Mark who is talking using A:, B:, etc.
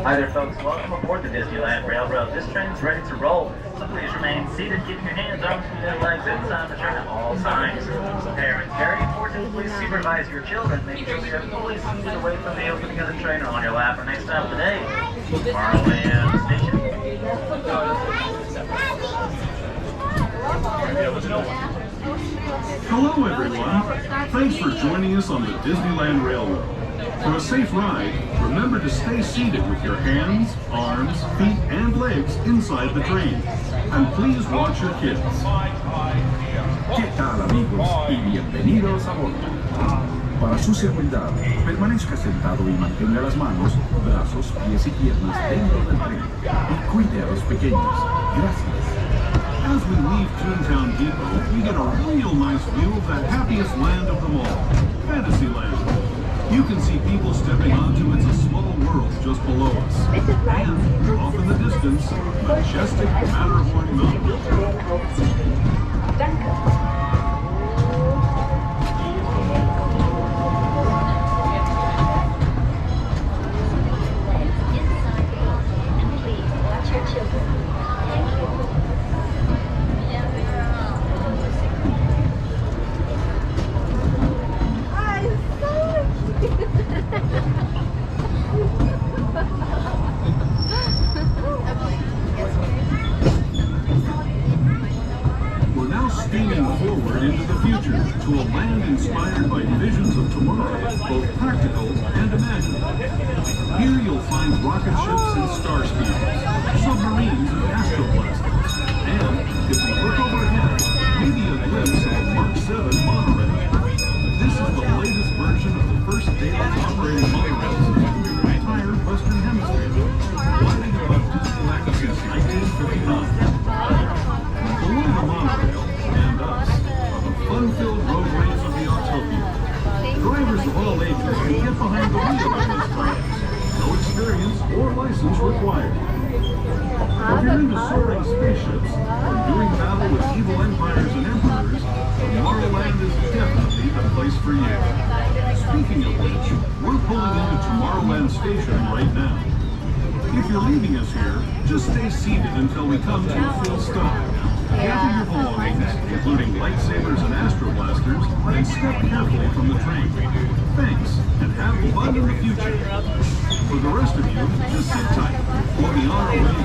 A: Hi there, folks. Welcome aboard the Disneyland Railroad. This train's ready to roll. So please remain seated, keeping your hands, arms, and legs inside the train at all times. Parents, very important, please supervise your children. Make sure they are fully seated away from the opening of the train or on your lap. Our next stop today, Tomorrowland Station.
B: Hello, everyone. Thanks for joining us on the Disneyland Railroad. For a safe ride, remember to stay seated with your hands, arms, feet, and legs inside the train. And please watch your kids.
C: ¿Qué tal, amigos? Y bienvenidos a bordo. Para su seguridad, permanezca sentado y mantenga las manos, brazos, pies y piernas dentro del tren. Y cuide a los pequeños. Gracias.
B: As we leave Toontown Depot, we get a real nice view of the happiest land of them all, Fantasyland. You can see people stepping onto It's a Small World just below us. And, off in the distance, majestic Matterhorn Mountain. Steaming forward into the future to a land inspired by visions of tomorrow, both practical and imagined. Here you'll find rocket ships and star speeders, submarines and astroblasters, and, if we look overhead, maybe a glimpse of a Mark 7 monorail. This is the latest version of the first daily operating monorail system in the entire Western Hemisphere, riding above Disneyland since 1959. Below the monorail, and us, are the fun-filled roadways of the Autopia. Drivers of all ages can get behind the wheel of these trains. No experience or license required. If you're into soaring spaceships or doing battle with evil empires and emperors, Tomorrowland is definitely the place for you. Speaking of which, we're pulling into Tomorrowland Station right now. If you're leaving us here, just stay seated until we come to a full stop. Gather your belongings, including lightsabers and astroblasters, and step carefully from the train. Thanks, and have fun in the future. For the rest of you, just sit tight. We'll be on our way